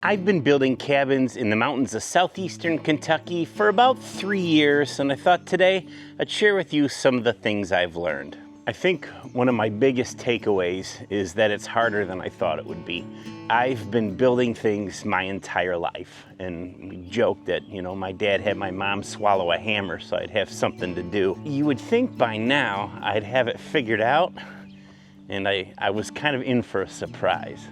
I've been building cabins in the mountains of southeastern Kentucky for about 3 years, and I thought today I'd share with you some of the things I've learned. I think one of my biggest takeaways is that it's harder than I thought it would be. I've been building things my entire life, and we joked that, my dad had my mom swallow a hammer so I'd have something to do. You would think by now I'd have it figured out, and I was kind of in for a surprise.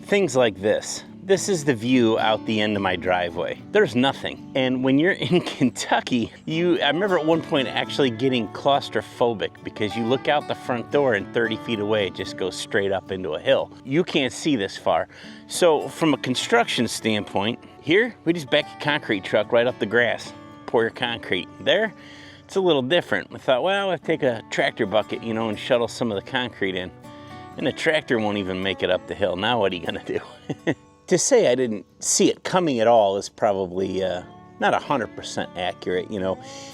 Things like this. This is the view out the end of my driveway. There's nothing. And when you're in Kentucky, I remember at one point actually getting claustrophobic because you look out the front door and 30 feet away, it just goes straight up into a hill. You can't see this far. So from a construction standpoint, here, we just back a concrete truck right up the grass, pour your concrete. There, it's a little different. I thought, well, I'll take a tractor bucket, and shuttle some of the concrete in. And the tractor won't even make it up the hill. Now what are you gonna do? To say I didn't see it coming at all is probably not 100% accurate.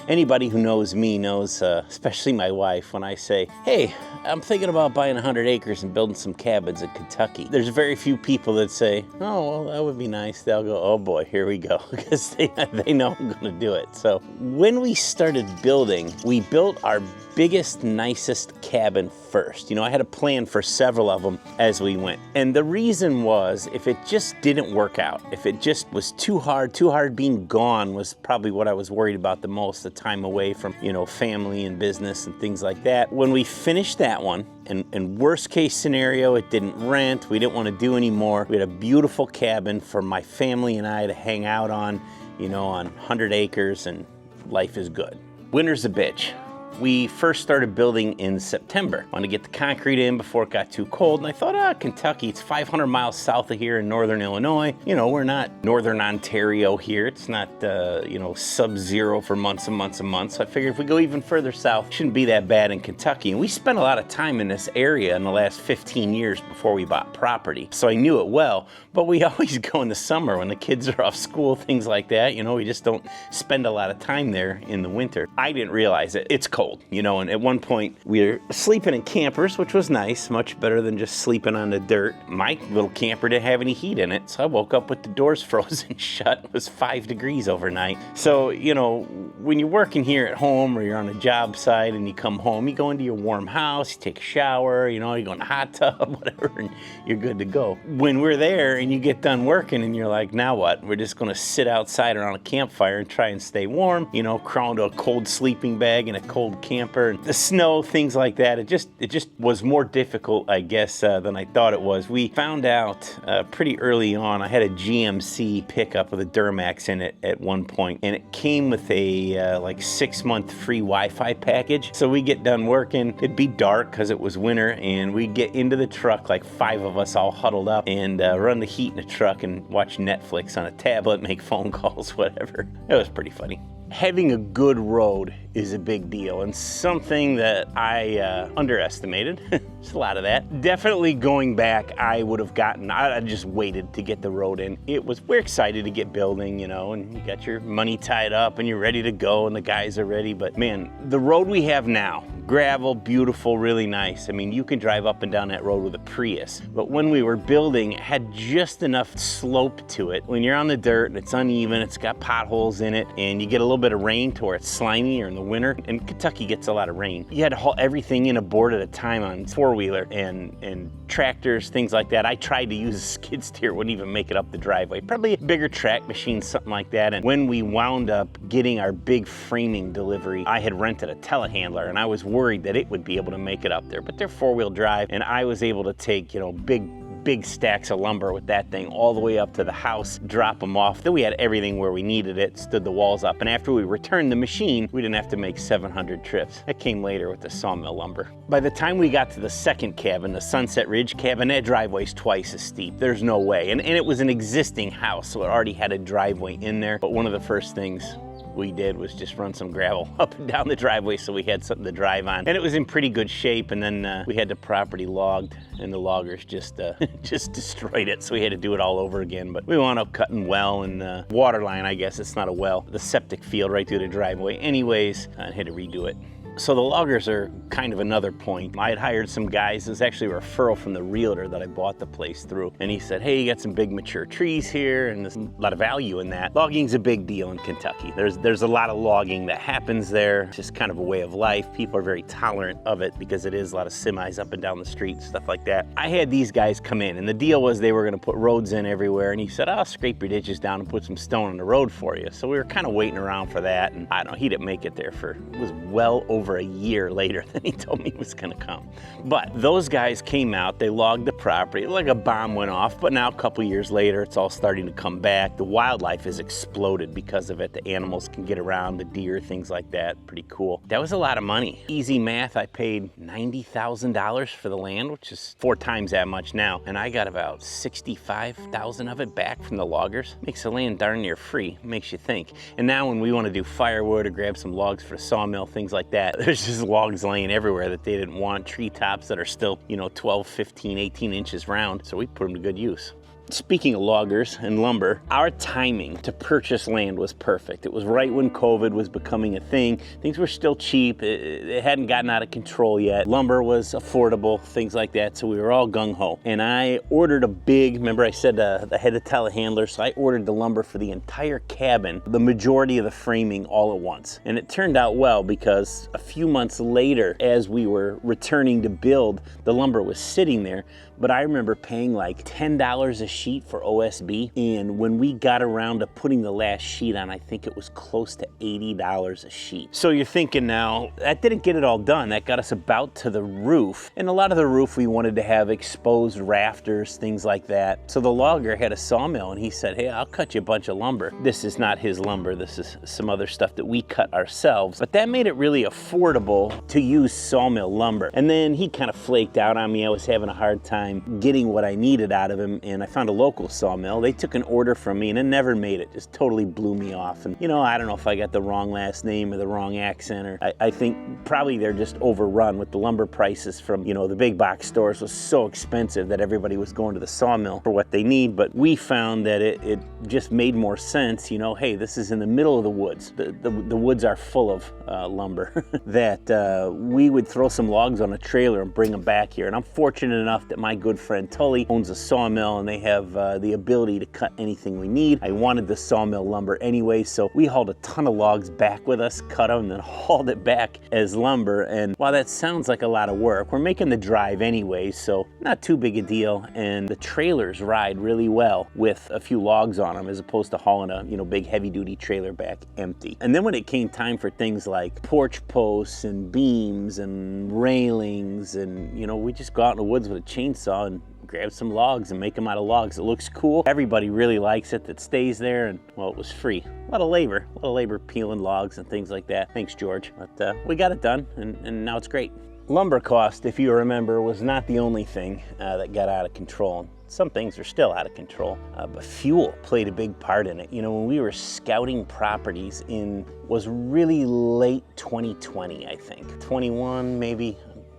Anybody who knows me knows, especially my wife, when I say, hey, I'm thinking about buying 100 acres and building some cabins in Kentucky. There's very few people that say, oh, well, that would be nice. They'll go, oh boy, here we go, because they know I'm gonna do it. So when we started building, we built our biggest, nicest cabin first. I had a plan for several of them as we went. And the reason was, if it just didn't work out, if it just was too hard being gone was probably what I was worried about the most, the time away from, family and business and things like that. When we finished that one, and worst case scenario, it didn't rent, we didn't want to do anymore. We had a beautiful cabin for my family and I to hang out on, on 100 acres, and life is good. Winter's a bitch. We first started building in September. Wanted to get the concrete in before it got too cold, and I thought, Kentucky, it's 500 miles south of here in northern Illinois. We're not northern Ontario here. It's not, sub-zero for months and months and months. So I figured if we go even further south, it shouldn't be that bad in Kentucky. And we spent a lot of time in this area in the last 15 years before we bought property. So I knew it well, but we always go in the summer when the kids are off school, things like that. We just don't spend a lot of time there in the winter. I didn't realize it. It's cold. And at one point we were sleeping in campers, which was nice, much better than just sleeping on the dirt. My little camper didn't have any heat in it, so I woke up with the doors frozen shut. It was 5 degrees overnight. So, when you're working here at home or you're on a job site and you come home, you go into your warm house, you take a shower, you go in a hot tub, whatever, and you're good to go. When we're there and you get done working and you're like, now what? We're just gonna sit outside around a campfire and try and stay warm, crawl into a cold sleeping bag in a cold camper, and the snow, things like that. It just was more difficult, I guess, than I thought it was. We found out pretty early on. I had a GMC pickup with a Duramax in it at one point, and it came with a 6-month free Wi-Fi package. So we get done working, it'd be dark because it was winter, and we'd get into the truck, like 5 of us all huddled up, and run the heat in the truck and watch Netflix on a tablet, make phone calls, whatever. It was pretty funny. Having a good road is a big deal, and something that I underestimated. There's a lot of that. Definitely going back, I just waited to get the road in. We're excited to get building, and you got your money tied up and you're ready to go and the guys are ready. But man, the road we have now, gravel, beautiful, really nice. I mean, you can drive up and down that road with a Prius. But when we were building, it had just enough slope to it. When you're on the dirt and it's uneven, it's got potholes in it, and you get a little bit of rain to where it's slimy, or in the winter, and Kentucky gets a lot of rain. You had to haul everything in a board at a time on four-wheeler and tractors, things like that. I tried to use a skid steer, wouldn't even make it up the driveway. Probably a bigger track machine, something like that. And when we wound up getting our big framing delivery, I had rented a telehandler, and I was worried that it would be able to make it up there, but they're four-wheel drive, and I was able to take, big stacks of lumber with that thing all the way up to the house, drop them off. Then we had everything where we needed it, stood the walls up, and after we returned the machine, we didn't have to make 700 trips. That came later with the sawmill lumber. By the time we got to the second cabin, the Sunset Ridge cabin, that driveway's twice as steep. There's no way. And it was an existing house, so it already had a driveway in there. But one of the first things we did was just run some gravel up and down the driveway so we had something to drive on. And it was in pretty good shape, and then we had the property logged, and the loggers just destroyed it, so we had to do it all over again. But we wound up cutting well and water line, I guess it's not a well, the septic field right through the driveway anyways, and had to redo it. So the loggers are kind of another point. I had hired some guys. It was actually a referral from the realtor that I bought the place through. And he said, hey, you got some big mature trees here, and there's a lot of value in that. Logging's a big deal in Kentucky. There's a lot of logging that happens there. It's just kind of a way of life. People are very tolerant of it because it is a lot of semis up and down the street, stuff like that. I had these guys come in, and the deal was they were gonna put roads in everywhere, and he said, I'll scrape your ditches down and put some stone on the road for you. So we were kind of waiting around for that, and I don't know, he didn't make it there for, it was well over a year later than he told me he was gonna come. But those guys came out, they logged the property, like a bomb went off, but now a couple years later, it's all starting to come back. The wildlife has exploded because of it. The animals can get around, the deer, things like that, pretty cool. That was a lot of money. Easy math, I paid $90,000 for the land, which is 4 times that much now, and I got about 65,000 of it back from the loggers. Makes the land darn near free, makes you think. And now when we want to do firewood or grab some logs for the sawmill, things like that, there's just logs laying everywhere that they didn't want, treetops that are still, you know, 12, 15, 18 inches round, so we put them to good use. Speaking of loggers and lumber, our timing to purchase land was perfect. It was right when COVID was becoming a thing. Things were still cheap. It hadn't gotten out of control yet. Lumber was affordable, things like that, so we were all gung-ho. And I ordered a big, remember I said I had to tell a handler, so I ordered the lumber for the entire cabin, the majority of the framing all at once. And it turned out well because a few months later, as we were returning to build, the lumber was sitting there. But I remember paying like $10 a sheet for OSB, and when we got around to putting the last sheet on, I think it was close to $80 a sheet. So you're thinking now, that didn't get it all done. That got us about to the roof, and a lot of the roof we wanted to have exposed rafters, things like that. So the logger had a sawmill, and he said, hey, I'll cut you a bunch of lumber. This is not his lumber. This is some other stuff that we cut ourselves, but that made it really affordable to use sawmill lumber. And then he kind of flaked out on me. I was having a hard time getting what I needed out of him, and I found a local sawmill. They took an order from me and it never made it. Just totally blew me off. And you know, I don't know if I got the wrong last name or the wrong accent, or I think probably they're just overrun with the lumber prices from, you know, the big box stores was so expensive that everybody was going to the sawmill for what they need. But we found that it just made more sense, you know, hey, this is in the middle of the woods. The woods are full of lumber that we would throw some logs on a trailer and bring them back here. And I'm fortunate enough that my good friend Tully owns a sawmill, and they have the ability to cut anything we need. I wanted the sawmill lumber anyway, so we hauled a ton of logs back with us, cut them, and then hauled it back as lumber. And while that sounds like a lot of work, we're making the drive anyway, so not too big a deal. And the trailers ride really well with a few logs on them, as opposed to hauling a, you know, big heavy-duty trailer back empty. And then when it came time for things like porch posts and beams and railings, and you know, we just go out in the woods with a chainsaw and grab some logs and make them out of logs. It looks cool. Everybody really likes it that stays there, and well, it was free. A lot of labor peeling logs and things like that. Thanks, George. But we got it done, and now it's great. Lumber cost, if you remember, was not the only thing that got out of control. Some things are still out of control, but fuel played a big part in it. You know, when we were scouting properties was really late 2020, I think. 21, maybe.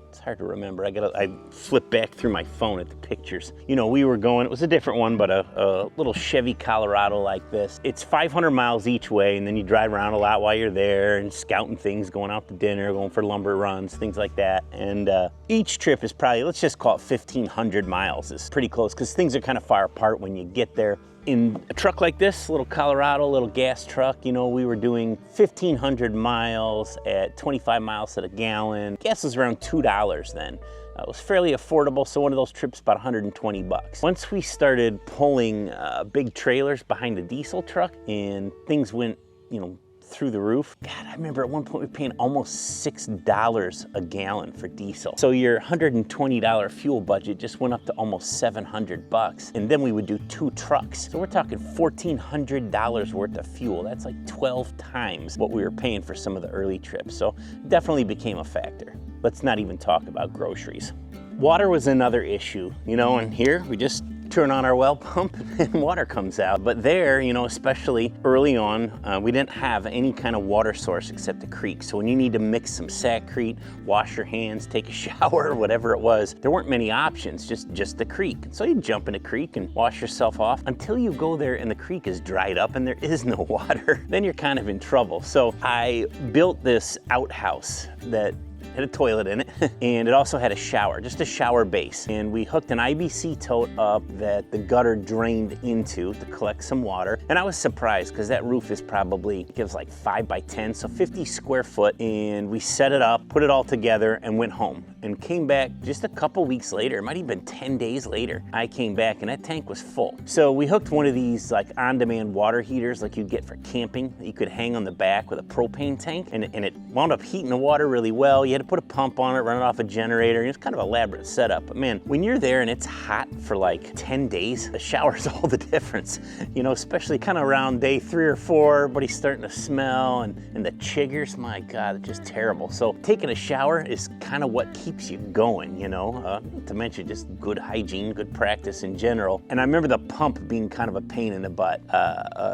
It's hard to remember. I flipped back through my phone at the pictures. You know, we were going, it was a different one, but a little Chevy Colorado like this. It's 500 miles each way, and then you drive around a lot while you're there and scouting things, going out to dinner, going for lumber runs, things like that. And each trip is probably, let's just call it 1,500 miles. It's pretty close because things are kind of far apart when you get there. In a truck like this, little Colorado, little gas truck, you know, we were doing 1,500 miles at 25 miles to the gallon. Gas was around $2 then. It was fairly affordable, so one of those trips about 120 bucks. Once we started pulling big trailers behind the diesel truck and things went, you know, through the roof. God, I remember at one point we were paying almost $6 a gallon for diesel. So your $120 fuel budget just went up to almost 700 bucks. And then we would do 2 trucks. So we're talking $1,400 worth of fuel. That's like 12 times what we were paying for some of the early trips. So definitely became a factor. Let's not even talk about groceries. Water was another issue, you know, and here we just turn on our well pump and water comes out. But there, you know, especially early on, we didn't have any kind of water source except the creek. So when you need to mix some saccrete, wash your hands, take a shower, whatever it was, there weren't many options, just the creek. So you jump in the creek and wash yourself off until you go there and the creek is dried up and there is no water. Then you're kind of in trouble. So I built this outhouse that had a toilet in it, and it also had a shower, just a shower base. And we hooked an IBC tote up that the gutter drained into to collect some water. And I was surprised because that roof is probably, it gives like 5 by 10, so 50 square foot. And we set it up, put it all together, and went home. And came back just a couple weeks later, it might have been 10 days later, I came back and that tank was full. So we hooked one of these like on-demand water heaters like you'd get for camping that you could hang on the back with a propane tank, and it wound up heating the water really well. You had to put a pump on it, run it off a generator, and it's kind of an elaborate setup. But man, when you're there and it's hot for like 10 days, the shower's all the difference. You know, especially kind of around day 3 or 4, everybody's starting to smell, and the chiggers, my God, it's just terrible. So taking a shower is kind of what keeps you going, you know, not to mention just good hygiene, good practice in general. And I remember the pump being kind of a pain in the butt,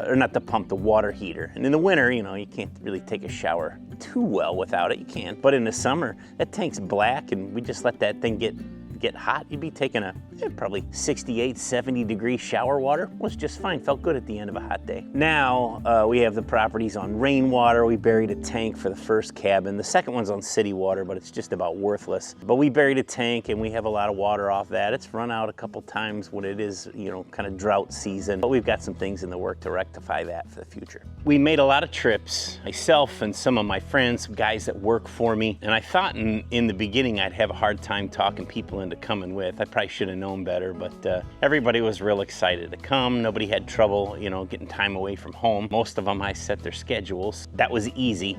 or not the pump, the water heater. And in the winter, you know, you can't really take a shower too well without it, you can. But in the summer, that tank's black and we just let that thing get hot. You'd be taking a probably 68, 70 degree shower water. Was just fine, felt good at the end of a hot day. Now we have the properties on rainwater. We buried a tank for the first cabin. The second one's on city water, but it's just about worthless. But we buried a tank and we have a lot of water off that. It's run out a couple times when it is, you know, kind of drought season, but we've got some things in the work to rectify that for the future. We made a lot of trips, myself and some of my friends, some guys that work for me, and I thought in the beginning I'd have a hard time talking people into coming with. I probably should have known better, but everybody was real excited to come. Nobody had trouble, you know, getting time away from home. Most of them I set their schedules. That was easy.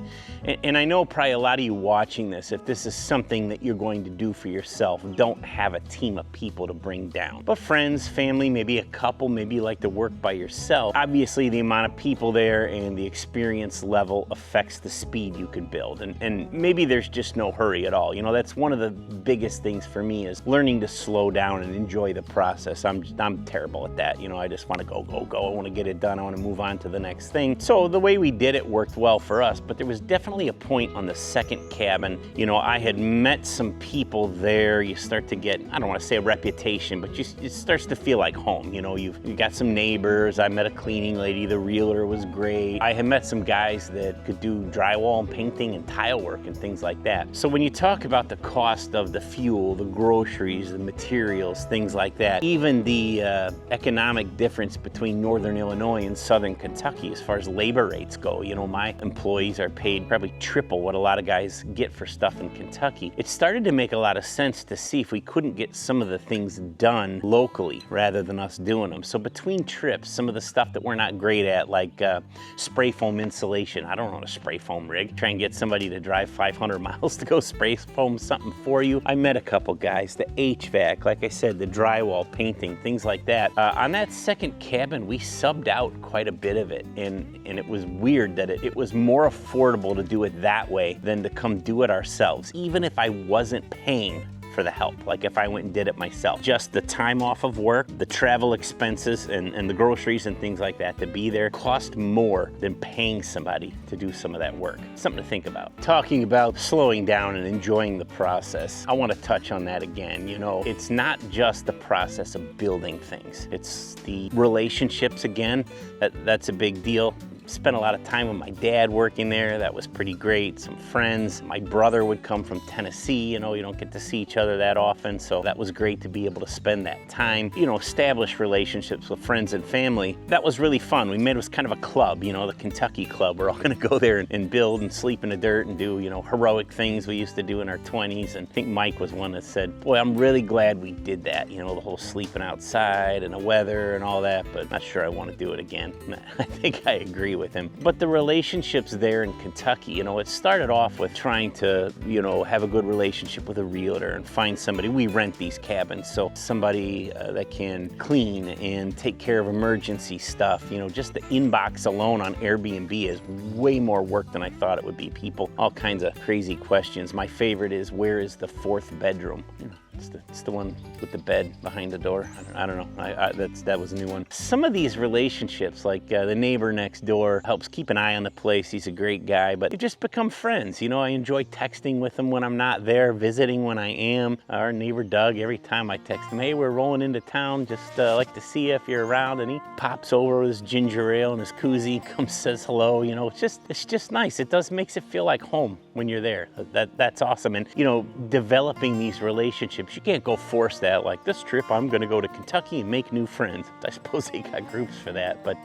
And I know probably a lot of you watching this, if this is something that you're going to do for yourself, don't have a team of people to bring down. But friends, family, maybe a couple, maybe you like to work by yourself. Obviously the amount of people there and the experience level affects the speed you can build. And maybe there's just no hurry at all. You know, that's one of the biggest things for me is learning to slow down and enjoy the process. I'm terrible at that. You know, I just want to go. I want to get it done. I want to move on to the next thing. So the way we did it worked well for us, but there was definitely a point on the second cabin. You know, I had met some people there. You start to get, I don't want to say a reputation, but it starts to feel like home. You know, you've got some neighbors. I met a cleaning lady. The realtor was great. I had met some guys that could do drywall and painting and tile work and things like that. So when you talk about the cost of the fuel, the groceries, the materials, things like that, even the economic difference between Northern Illinois and Southern Kentucky as far as labor rates go. You know, my employees are paid probably triple what a lot of guys get for stuff in Kentucky. It started to make a lot of sense to see if we couldn't get some of the things done locally rather than us doing them. So between trips, some of the stuff that we're not great at, like spray foam insulation. I don't know a spray foam rig. Try and get somebody to drive 500 miles to go spray foam something for you. I met a couple guys, the HVAC, like I said, the drywall, painting, things like that. On that second cabin, we subbed out quite a bit of it, and it was weird that it was more affordable to do it that way than to come do it ourselves, even if I wasn't paying for the help, like if I went and did it myself. Just the time off of work, the travel expenses, and the groceries and things like that to be there cost more than paying somebody to do some of that work. Something to think about. Talking about slowing down and enjoying the process, I want to touch on that again. You know, it's not just the process of building things. It's the relationships again. That's a big deal. Spent a lot of time with my dad working there. That was pretty great. Some friends. My brother would come from Tennessee. You know, you don't get to see each other that often, so that was great to be able to spend that time. You know, establish relationships with friends and family. That was really fun. We made it was kind of a club, you know, the Kentucky Club. We're all going to go there and build and sleep in the dirt and do, you know, heroic things we used to do in our 20s. And I think Mike was one that said, boy, I'm really glad we did that. You know, the whole sleeping outside and the weather and all that, but not sure I want to do it again. I think I agree with him. But the relationships there in Kentucky, you know, it started off with trying to, you know, have a good relationship with a realtor and find somebody. We rent these cabins, so somebody that can clean and take care of emergency stuff. You know, just the inbox alone on Airbnb is way more work than I thought it would be. People, all kinds of crazy questions. My favorite is, where is the fourth bedroom? You know, It's the one with the bed behind the door. I don't know. That was a new one. Some of these relationships, like the neighbor next door, helps keep an eye on the place. He's a great guy, but you just become friends. You know, I enjoy texting with him when I'm not there, visiting when I am. Our neighbor Doug, every time I text him, hey, we're rolling into town, just like to see you if you're around, and he pops over with his ginger ale and his koozie, comes says hello. You know, it's just nice. It makes it feel like home when you're there. That's awesome. And you know, developing these relationships, you can't go force that. Like this trip, I'm going to go to Kentucky and make new friends. I suppose they got groups for that, but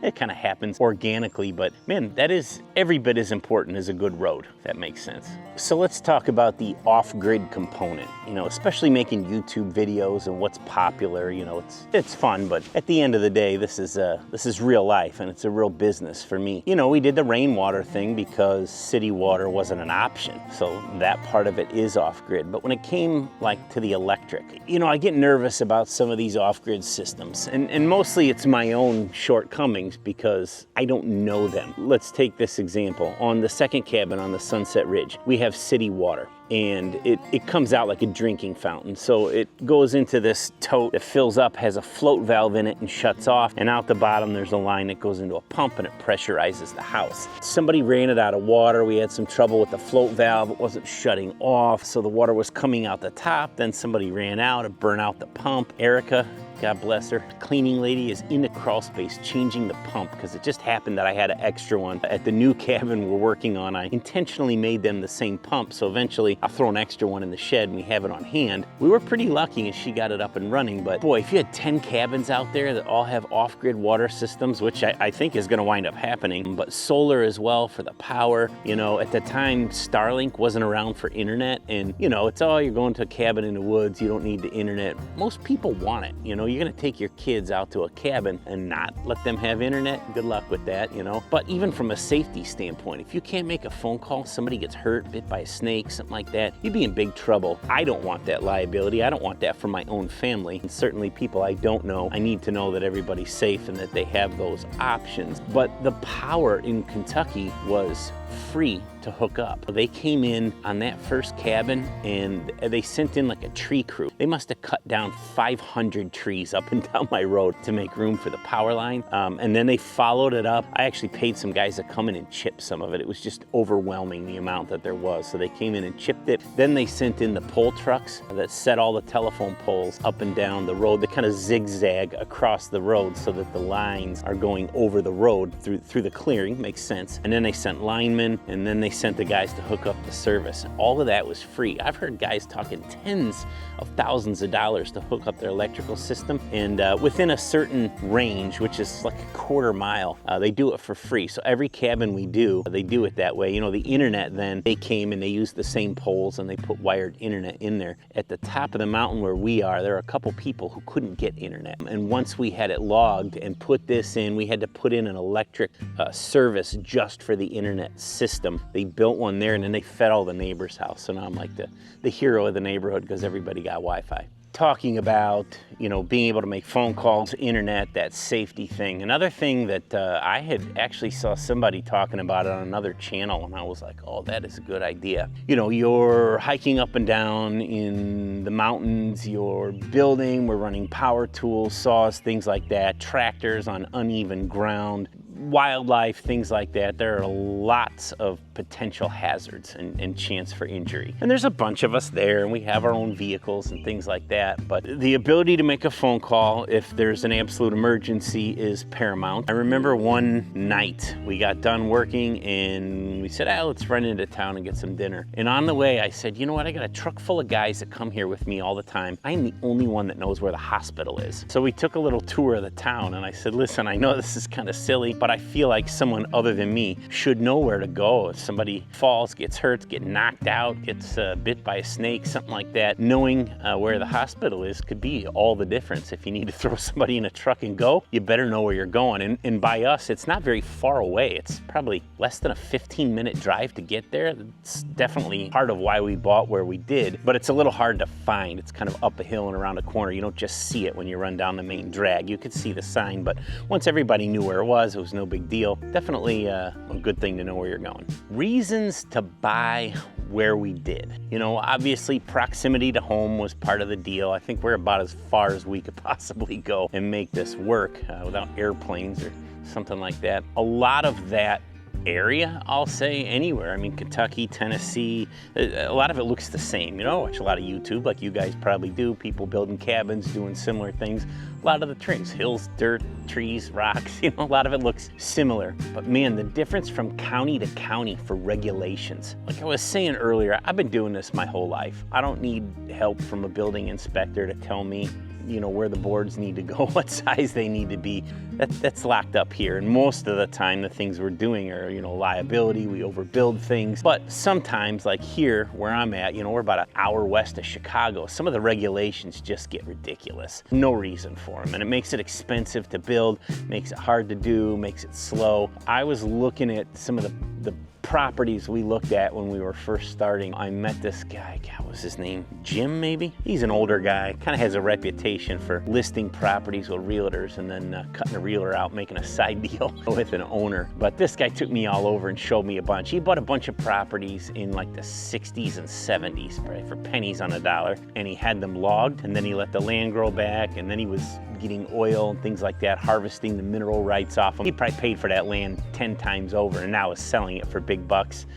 it kind of happens organically. But man, that is every bit as important as a good road. If that makes sense. So let's talk about the off-grid component. You know, especially making YouTube videos and what's popular. You know, it's fun, but at the end of the day, this is real life and it's a real business for me. You know, we did the rainwater thing because city water wasn't an option, so that part of it is off-grid. But when it came like to the electric, you know, I get nervous about some of these off-grid systems, and mostly it's my own shortcomings because I don't know them. Let's take this example. On the second cabin on the Sunset Ridge, we have city water, and it comes out like a drinking fountain. So it goes into this tote that fills up, has a float valve in it and shuts off, and out the bottom there's a line that goes into a pump and it pressurizes the house. Somebody ran it out of water. We had some trouble with the float valve. It wasn't shutting off, so the water was coming out the top. Then somebody ran out and burned out the pump. Erica, God bless her, cleaning lady, is in the crawl space changing the pump because it just happened that I had an extra one. At the new cabin we're working on, I intentionally made them the same pump, so eventually I'll throw an extra one in the shed and we have it on hand. We were pretty lucky and she got it up and running, but boy, if you had 10 cabins out there that all have off-grid water systems, which I think is gonna wind up happening, but solar as well for the power. You know, at the time Starlink wasn't around for internet, and you know, it's you're going to a cabin in the woods, you don't need the internet. Most people want it. You know, you're gonna take your kids out to a cabin and not let them have internet, good luck with that, you know. But even from a safety standpoint, if you can't make a phone call, somebody gets hurt, bit by a snake, something like that, you'd be in big trouble. I don't want that liability. I don't want that for my own family, and certainly people I don't know. I need to know that everybody's safe and that they have those options. But the power in Kentucky was free to hook up. They came in on that first cabin and they sent in like a tree crew. They must have cut down 500 trees up and down my road to make room for the power line. And then they followed it up. I actually paid some guys to come in and chip some of it. It was just overwhelming the amount that there was. So they came in and chipped it. Then they sent in the pole trucks that set all the telephone poles up and down the road. They kind of zigzag across the road so that the lines are going over the road through the clearing. Makes sense. And then they sent linemen, and then they sent the guys to hook up the service. All of that was free. I've heard guys talking tens of thousands of dollars to hook up their electrical system, and within a certain range, which is like a quarter mile, they do it for free. So every cabin we do, they do it that way. You know, the internet, then they came and they used the same poles and they put wired internet in there. At the top of the mountain where we are, there are a couple people who couldn't get internet, and once we had it logged and put this in, we had to put in an electric service just for the internet system. They built one there, and then they fed all the neighbors' house. So now I'm like the hero of the neighborhood because everybody got Wi-Fi. Talking about, you know, being able to make phone calls, internet, that safety thing. Another thing that I had actually saw somebody talking about it on another channel, and I was like, oh, that is a good idea. You know, you're hiking up and down in the mountains, you're building, we're running power tools, saws, things like that, tractors on uneven ground, wildlife, things like that. There are lots of potential hazards and chance for injury. And there's a bunch of us there, and we have our own vehicles and things like that. But the ability to make a phone call if there's an absolute emergency is paramount. I remember one night we got done working and we said, let's run into town and get some dinner. And on the way, I said, you know what? I got a truck full of guys that come here with me all the time. I am the only one that knows where the hospital is. So we took a little tour of the town, and I said, listen, I know this is kind of silly, but I feel like someone other than me should know where to go. If somebody falls, gets hurt, gets knocked out, gets bit by a snake, something like that, knowing where the hospital is could be all the difference. If you need to throw somebody in a truck and go, you better know where you're going. And by us, it's not very far away. It's probably less than a 15-minute drive to get there. It's definitely part of why we bought where we did, but it's a little hard to find. It's kind of up a hill and around a corner. You don't just see it when you run down the main drag. You could see the sign, but once everybody knew where it was no big deal. Definitely a good thing to know where you're going. Reasons to buy where we did. You know, obviously proximity to home was part of the deal. I think we're about as far as we could possibly go and make this work without airplanes or something like that. A lot of that area, I'll say, anywhere. I mean, Kentucky, Tennessee, a lot of it looks the same. You know, I watch a lot of YouTube, like you guys probably do, people building cabins, doing similar things. A lot of the trees, hills, dirt, trees, rocks, you know, a lot of it looks similar. But man, the difference from county to county for regulations. Like I was saying earlier, I've been doing this my whole life. I don't need help from a building inspector to tell me, you know, where the boards need to go, what size they need to be. That's locked up here. And most of the time, the things we're doing are, you know, liability, we overbuild things. But sometimes, like here, where I'm at, you know, we're about an hour west of Chicago, some of the regulations just get ridiculous. No reason for them. And it makes it expensive to build, makes it hard to do, makes it slow. I was looking at some of the properties we looked at when we were first starting. I met this guy, what was his name? Jim, maybe? He's an older guy, kind of has a reputation for listing properties with realtors and then cutting a realtor out, making a side deal with an owner. But this guy took me all over and showed me a bunch. He bought a bunch of properties in like the 60s and 70s, right, for pennies on a dollar. And he had them logged, and then he let the land grow back, and then he was getting oil and things like that, harvesting the mineral rights off them. He probably paid for that land 10 times over and now is selling it for big bucks,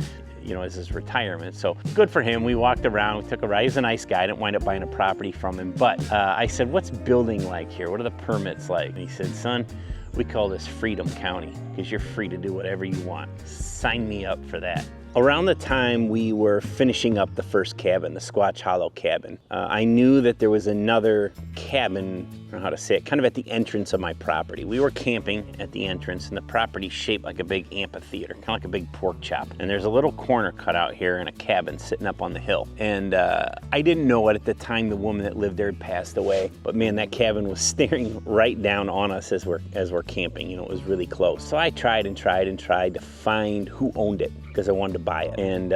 you know, as his retirement. So good for him. We walked around, we took a ride. He was a nice guy. I didn't wind up buying a property from him, but I said, what's building like here? What are the permits like? And he said, son, we call this Freedom County because you're free to do whatever you want. Sign me up for that. Around the time we were finishing up the first cabin, the Squatch Hollow cabin, I knew that there was another cabin, I don't know how to say it, kind of at the entrance of my property. We were camping at the entrance, and the property's shaped like a big amphitheater, kind of like a big pork chop. And there's a little corner cut out here in a cabin sitting up on the hill. And I didn't know it at the time. The woman that lived there had passed away. But man, that cabin was staring right down on us as we're camping. You know, it was really close. So I tried to find who owned it, because I wanted to buy it, and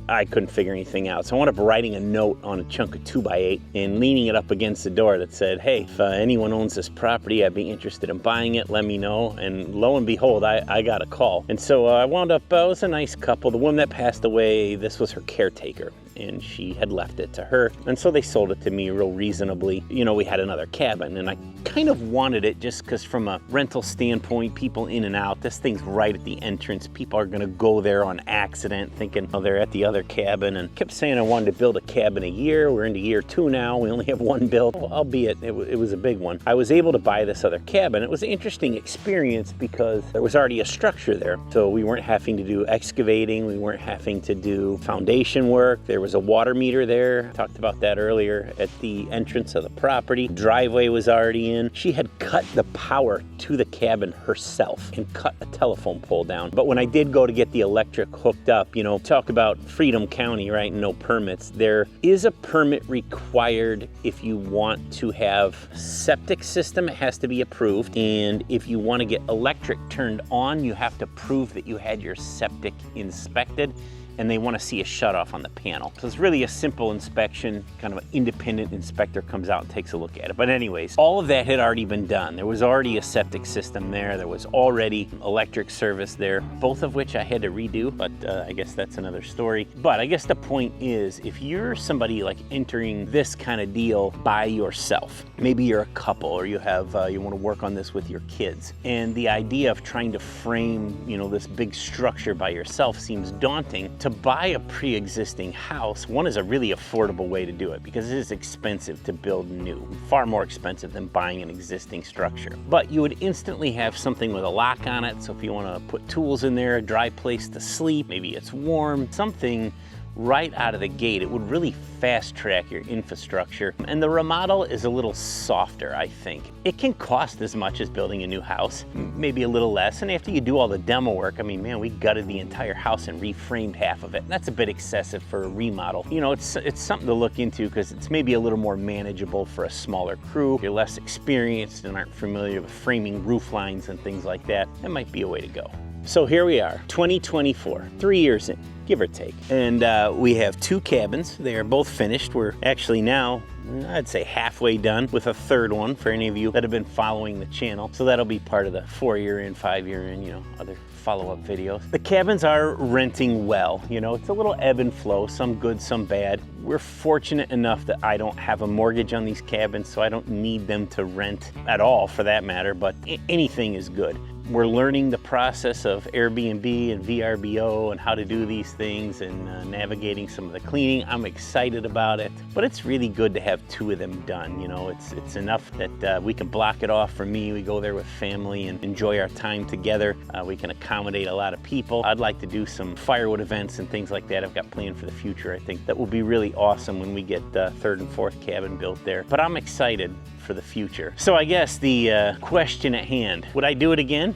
I couldn't figure anything out. So I wound up writing a note on a chunk of 2x8 and leaning it up against the door that said, hey, if anyone owns this property, I'd be interested in buying it, let me know. And lo and behold, I got a call. And so I wound up, it was a nice couple. The woman that passed away, this was her caretaker, and she had left it to her. And so they sold it to me real reasonably. You know, we had another cabin, and I kind of wanted it just because from a rental standpoint, people in and out, this thing's right at the entrance. People are gonna go there on accident thinking, oh, they're at the other cabin, and kept saying I wanted to build a cabin a year. We're into year 2 now. We only have 1 built, albeit it was a big one. I was able to buy this other cabin. It was an interesting experience because there was already a structure there. So we weren't having to do excavating. We weren't having to do foundation work. There was a water meter there. Talked about that earlier at the entrance of the property. Driveway was already in. She had cut the power to the cabin herself and cut a telephone pole down. But when I did go to get the electric hooked up, you know, talk about Freedom County, right? No permits. There is a permit required if you want to have septic system. It has to be approved. And if you want to get electric turned on, you have to prove that you had your septic inspected, and they want to see a shutoff on the panel. So it's really a simple inspection, kind of an independent inspector comes out and takes a look at it. But anyways, all of that had already been done. There was already a septic system there. There was already electric service there, both of which I had to redo, but I guess that's another story. But I guess the point is, if you're somebody like entering this kind of deal by yourself, maybe you're a couple or you have, you want to work on this with your kids, and the idea of trying to frame, you know, this big structure by yourself seems daunting. To buy a pre-existing house, one is a really affordable way to do it because it is expensive to build new, far more expensive than buying an existing structure. But you would instantly have something with a lock on it, so if you want to put tools in there, a dry place to sleep, maybe it's warm, something right out of the gate, it would really fast track your infrastructure. And the remodel is a little softer, I think. It can cost as much as building a new house, maybe a little less. And after you do all the demo work, I mean, man, we gutted the entire house and reframed half of it. That's a bit excessive for a remodel. You know, it's something to look into because it's maybe a little more manageable for a smaller crew. If you're less experienced and aren't familiar with framing roof lines and things like that, that might be a way to go. So here we are, 2024, 3 years in, give or take. And we have 2 cabins. They are both finished. We're actually now, I'd say halfway done with a 3rd one for any of you that have been following the channel. So that'll be part of the 4-year in, 5-year in, you know, other follow-up videos. The cabins are renting well. You know, it's a little ebb and flow, some good, some bad. We're fortunate enough that I don't have a mortgage on these cabins, so I don't need them to rent at all for that matter, but anything is good. We're learning the process of Airbnb and VRBO and how to do these things and navigating some of the cleaning. I'm excited about it, but it's really good to have 2 of them done. You know, it's enough that we can block it off for me. We go there with family and enjoy our time together. We can accommodate a lot of people. I'd like to do some firewood events and things like that I've got planned for the future. I think that will be really awesome when we get the 3rd and 4th cabin built there. But I'm excited for the future. So I guess the question at hand, would I do it again?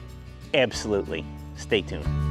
Absolutely. Stay tuned.